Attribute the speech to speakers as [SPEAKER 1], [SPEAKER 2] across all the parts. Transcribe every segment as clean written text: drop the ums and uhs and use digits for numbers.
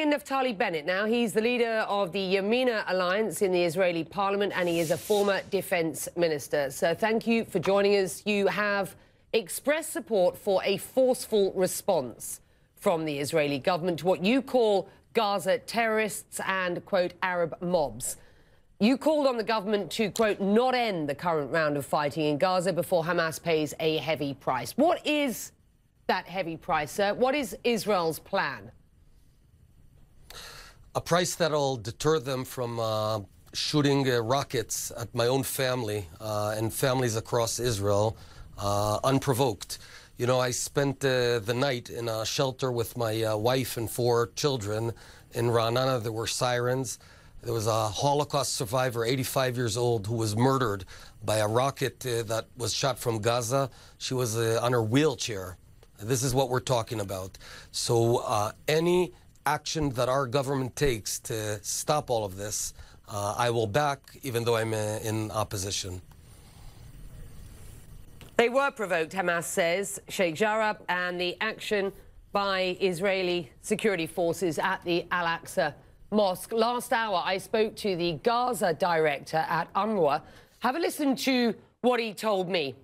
[SPEAKER 1] in Naftali Bennett now. He's the leader of the Yamina Alliance in the Israeli parliament, and he is a former defense minister. So thank you for joining us. You have expressed support for a forceful response from the Israeli government to what you call Gaza terrorists and, quote, Arab mobs. You called on the government to, quote, not end the current round of fighting in Gaza before Hamas pays a heavy price. What is that heavy price, sir? What is Israel's plan?
[SPEAKER 2] A price that'll deter them from shooting rockets at my own family and families across Israel unprovoked. You know, I spent the night in a shelter with my wife and 4 children in Ra'anana. There were sirens. There was a Holocaust survivor, 85 years old, who was murdered by a rocket that was shot from Gaza. She was on her wheelchair. This is what we're talking about. So any action that our government takes to stop all of this, I will back, even though I'm in opposition.
[SPEAKER 1] They were provoked, Hamas says, Sheikh Jarrah, and the action by Israeli security forces at the Al-Aqsa Mosque. Last hour, I spoke to the Gaza director at UNRWA. Have a listen to what he told me.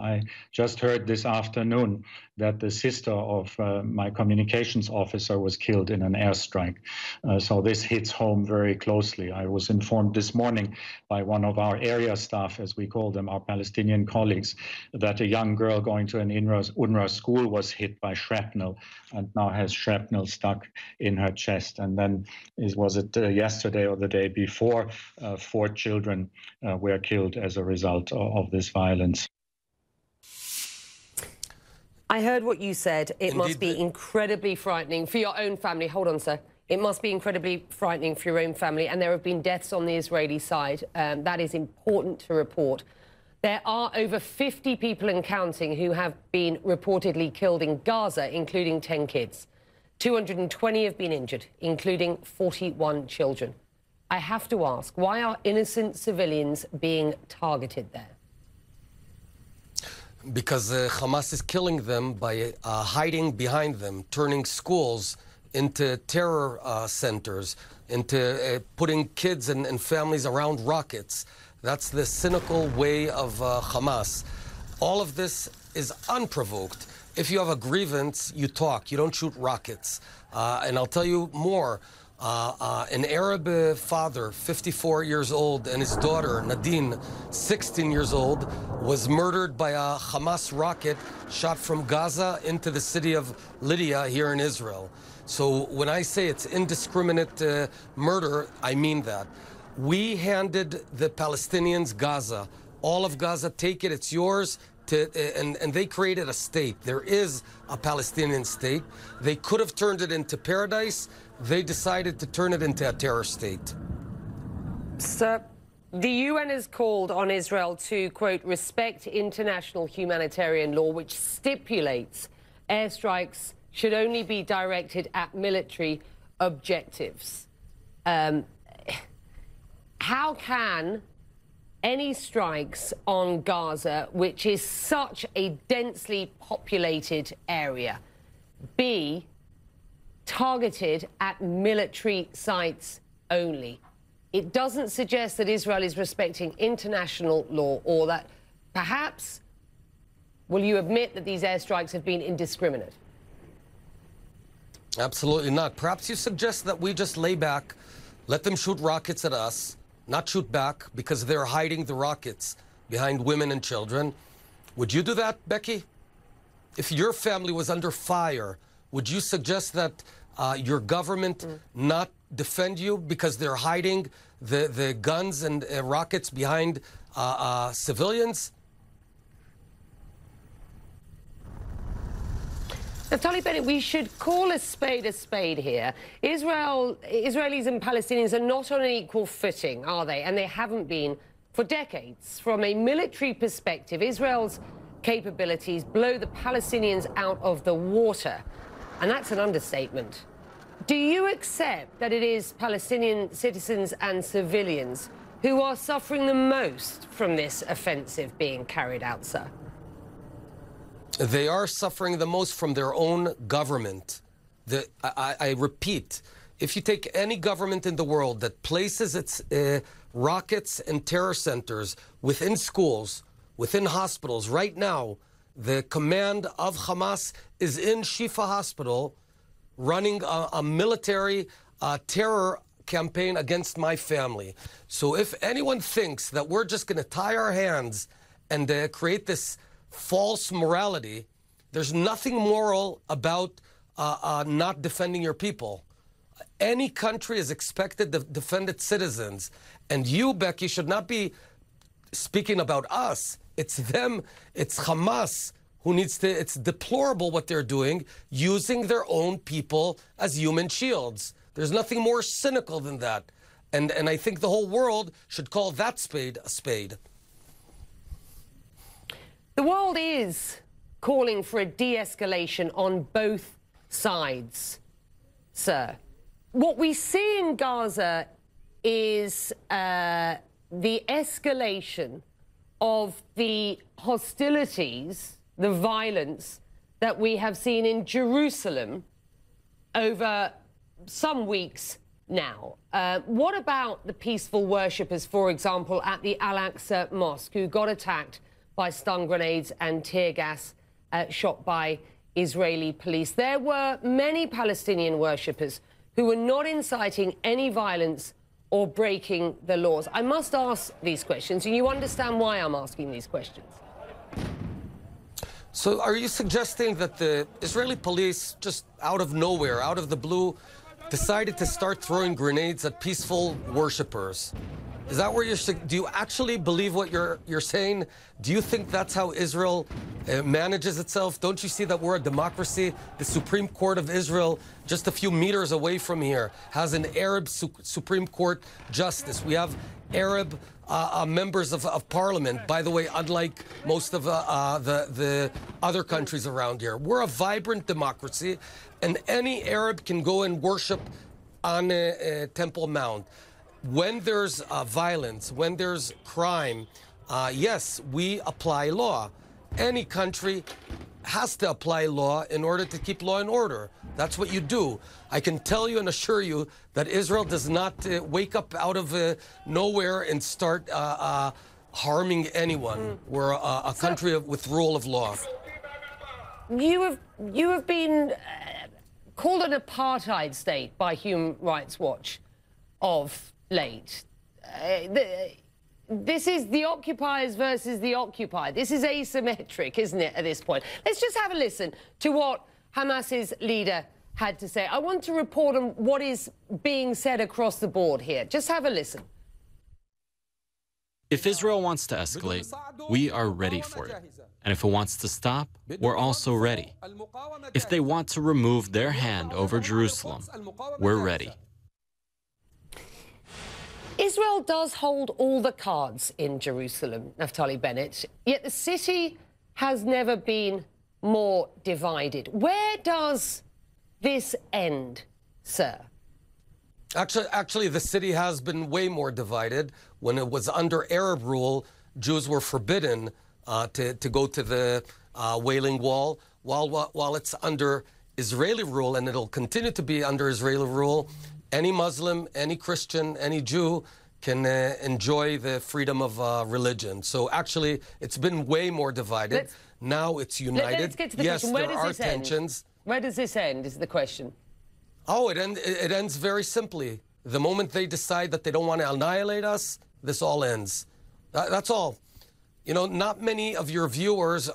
[SPEAKER 3] I just heard this afternoon that the sister of my communications officer was killed in an airstrike. So this hits home very closely. I was informed this morning by one of our area staff, as we call them, our Palestinian colleagues, that a young girl going to an UNRWA school was hit by shrapnel and now has shrapnel stuck in her chest. And then, was it yesterday or the day before, 4 children were killed as a result of this violence.
[SPEAKER 1] I heard what you said. It
[SPEAKER 2] Indeed,
[SPEAKER 1] must be incredibly frightening for your own family. Hold on, sir. It must be incredibly frightening for your own family. And there have been deaths on the Israeli side. That is important to report. There are over 50 people and counting who have been reportedly killed in Gaza, including 10 kids. 220 have been injured, including 41 children. I have to ask, why are innocent civilians being targeted there?
[SPEAKER 2] Because Hamas is killing them by hiding behind them, turning schools into terror centers, into putting kids and families around rockets. That's the cynical way of Hamas. All of this is unprovoked. If you have a grievance, you talk. You don't shoot rockets. And I'll tell you more. An Arab father, 54 years old, and his daughter, Nadine, 16 years old, was murdered by a Hamas rocket shot from Gaza into the city of Lydia here in Israel. So when I say it's indiscriminate murder, I mean that. We handed the Palestinians Gaza. All of Gaza, take it, it's yours. And they created a state. There is a Palestinian state. They could have turned it into paradise. They decided to turn it into a terror state.
[SPEAKER 1] Sir, the UN has called on Israel to, quote, respect international humanitarian law, which stipulates airstrikes should only be directed at military objectives. How can any strikes on Gaza, which is such a densely populated area, be targeted at military sites only? It doesn't suggest that Israel is respecting international law, or that perhaps, will you admit that these airstrikes have been indiscriminate?
[SPEAKER 2] Absolutely not. Perhaps you suggest that we just lay back, let them shoot rockets at us, not shoot back because they're hiding the rockets behind women and children. Would you do that, Becky? If your family was under fire, would you suggest that your government not defend you because they're hiding the guns and rockets behind civilians?
[SPEAKER 1] Naftali Bennett, we should call a spade here. Israelis and Palestinians are not on an equal footing, are they? And they haven't been for decades. From a military perspective, Israel's capabilities blow the Palestinians out of the water. And that's an understatement. Do you accept that it is Palestinian citizens and civilians who are suffering the most from this offensive being carried out, sir?
[SPEAKER 2] They are suffering the most from their own government. I repeat, if you take any government in the world that places its rockets and terror centers within schools, within hospitals, right now, the command of Hamas is in Shifa Hospital running a military terror campaign against my family. So if anyone thinks that we're just going to tie our hands and create this false morality, there's nothing moral about not defending your people. Any country is expected to defend its citizens. And you, Becky, should not be speaking about us. It's them, it's Hamas who needs to, it's deplorable what they're doing, using their own people as human shields. There's nothing more cynical than that. And I think the whole world should call that spade a spade.
[SPEAKER 1] The world is calling for a de-escalation on both sides, sir. What we see in Gaza is the escalation of the hostilities, the violence that we have seen in Jerusalem over some weeks now. What about the peaceful worshippers, for example, at the Al-Aqsa Mosque, who got attacked by stun grenades and tear gas shot by Israeli police? There were many Palestinian worshippers who were not inciting any violence or breaking the laws. I must ask these questions, and you understand why I'm asking these questions.
[SPEAKER 2] So are you suggesting that the Israeli police, just out of nowhere, out of the blue, decided to start throwing grenades at peaceful worshippers? Is that where do you actually believe what you're saying? Do you think that's how Israel manages itself? Don't you see that we're a democracy? The Supreme Court of Israel, just a few meters away from here, has an Arab Supreme Court justice. We have Arab members of parliament, by the way, unlike most of the other countries around here. We're a vibrant democracy, and any Arab can go and worship on a Temple Mount. When there's violence, when there's crime, yes, we apply law. Any country has to apply law in order to keep law and order. That's what you do. I can tell you and assure you that Israel does not wake up out of nowhere and start harming anyone. We're a country with rule of law.
[SPEAKER 1] You have been called an apartheid state by Human Rights Watch of late. This is the occupiers versus the occupied. This is asymmetric, isn't it, at this point? Let's just have a listen to what Hamas's leader had to say. I want to report on what is being said across the board here. Just have a listen.
[SPEAKER 4] If Israel wants to escalate, we are ready for it. And if it wants to stop, we're also ready. If they want to remove their hand over Jerusalem, we're ready.
[SPEAKER 1] Israel does hold all the cards in Jerusalem, Naftali Bennett, yet the city has never been more divided. Where does this end, sir?
[SPEAKER 2] Actually, the city has been way more divided. When it was under Arab rule, Jews were forbidden to go to the Wailing Wall. While it's under Israeli rule, and it'll continue to be under Israeli rule, any Muslim, any Christian, any Jew can enjoy the freedom of religion. So actually, it's been way more divided. Now it's united.
[SPEAKER 1] Let's get to the
[SPEAKER 2] yes,
[SPEAKER 1] question. Where
[SPEAKER 2] there
[SPEAKER 1] does
[SPEAKER 2] are
[SPEAKER 1] this
[SPEAKER 2] tensions.
[SPEAKER 1] End? Where does this end, is the question.
[SPEAKER 2] Oh, it ends very simply. The moment they decide that they don't want to annihilate us, this all ends. That's all. You know, not many of your viewers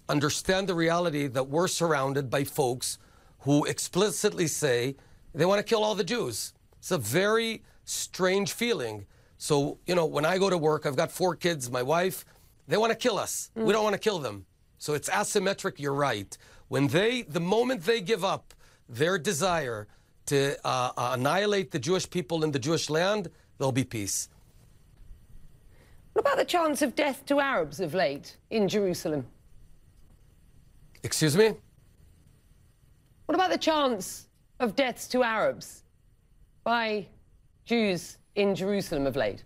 [SPEAKER 2] understand the reality that we're surrounded by folks who explicitly say they want to kill all the Jews. It's a very strange feeling. So, you know, when I go to work, I've got 4 kids, my wife, they want to kill us. We don't want to kill them. So it's asymmetric, you're right. The moment they give up their desire to annihilate the Jewish people in the Jewish land, there'll be peace.
[SPEAKER 1] What about the chance of death to Arabs of late in Jerusalem?
[SPEAKER 2] Excuse me?
[SPEAKER 1] What about the chance of deaths to Arabs by Jews in Jerusalem of late?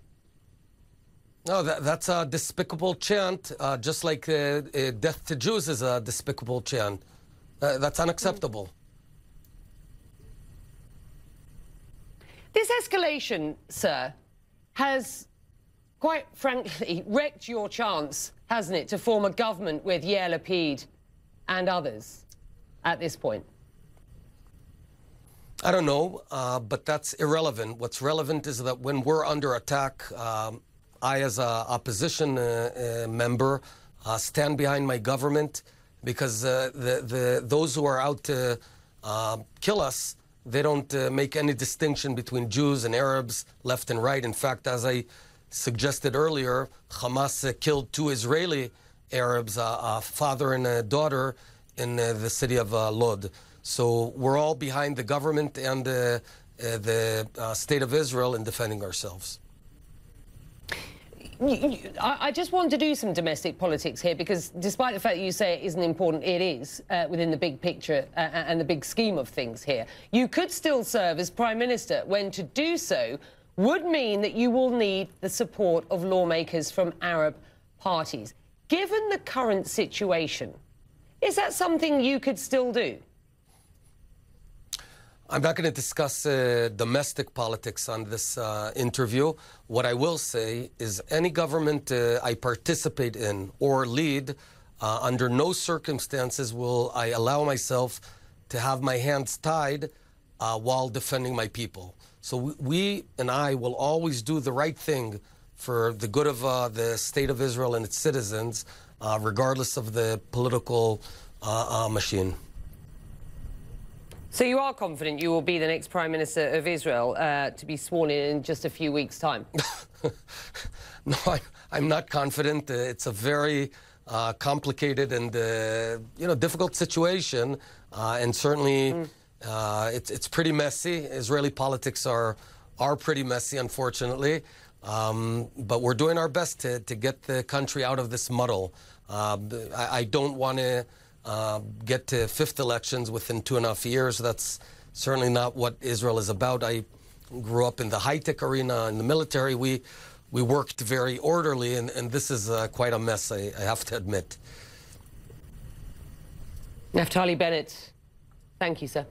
[SPEAKER 2] No, that's a despicable chant, just like death to Jews is a despicable chant. That's unacceptable.
[SPEAKER 1] This escalation, sir, has, quite frankly, wrecked your chance, hasn't it, to form a government with Yair Lapid and others at this point?
[SPEAKER 2] I don't know, but that's irrelevant. What's relevant is that when we're under attack, I, as an opposition member, stand behind my government, because those who are out to kill us, they don't make any distinction between Jews and Arabs, left and right. In fact, as I suggested earlier, Hamas killed 2 Israeli Arabs, a father and a daughter, in the city of Lod. So we're all behind the government and the state of Israel in defending ourselves.
[SPEAKER 1] I just want to do some domestic politics here, because despite the fact that you say it isn't important, it is within the big picture and the big scheme of things here. You could still serve as Prime Minister, when to do so would mean that you will need the support of lawmakers from Arab parties. Given the current situation, is that something you could still do?
[SPEAKER 2] I'm not going to discuss domestic politics on this interview. What I will say is any government I participate in or lead, under no circumstances will I allow myself to have my hands tied while defending my people. So we and I will always do the right thing for the good of the state of Israel and its citizens, regardless of the political machine.
[SPEAKER 1] So you are confident you will be the next Prime Minister of Israel to be sworn in just a few weeks' time?
[SPEAKER 2] No, I'm not confident. It's a very complicated and difficult situation, and certainly it's pretty messy. Israeli politics are pretty messy, unfortunately, but we're doing our best to get the country out of this muddle. I don't want to get to 5th elections within 2.5 years. That's certainly not what Israel is about. I grew up in the high-tech arena, in the military. We worked very orderly, and this is quite a mess, I have to admit.
[SPEAKER 1] Naftali Bennett, thank you, sir.